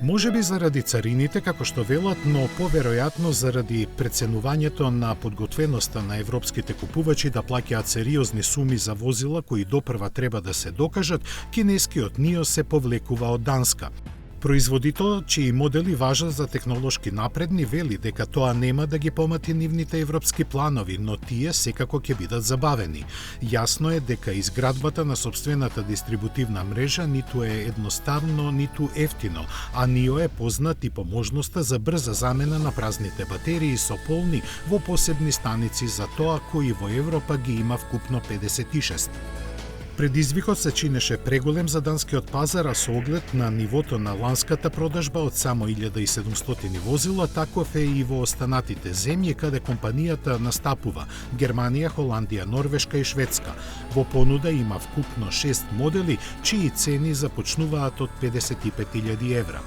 Можеби заради царините, како што велат, но поверојатно заради преценувањето на подготвеноста на европските купувачи да плаќаат сериозни суми за возила кои допрва треба да се докажат, кинескиот НИО се повлекува од Данска. Производителот, чии модели важат за технолошки напредни, вели дека тоа нема да ги помати нивните европски планови, но тие секако ќе бидат забавени. Јасно е дека изградбата на сопствената дистрибутивна мрежа ниту е едноставно, ниту ефтино, а НИО е познат и по можноста за брза замена на празните батерии со полни во посебни станици за тоа кои во Европа ги има вкупно 56. Предизвикот се чинеше преголем за данскиот пазар, а со оглед на нивото на ланската продажба од само 1700 возила, таков е и во останатите земји каде компанијата настапува – Германија, Холандија, Норвешка и Шведска. Во понуда има вкупно 6 модели, чии цени започнуваат од 55.000 евра.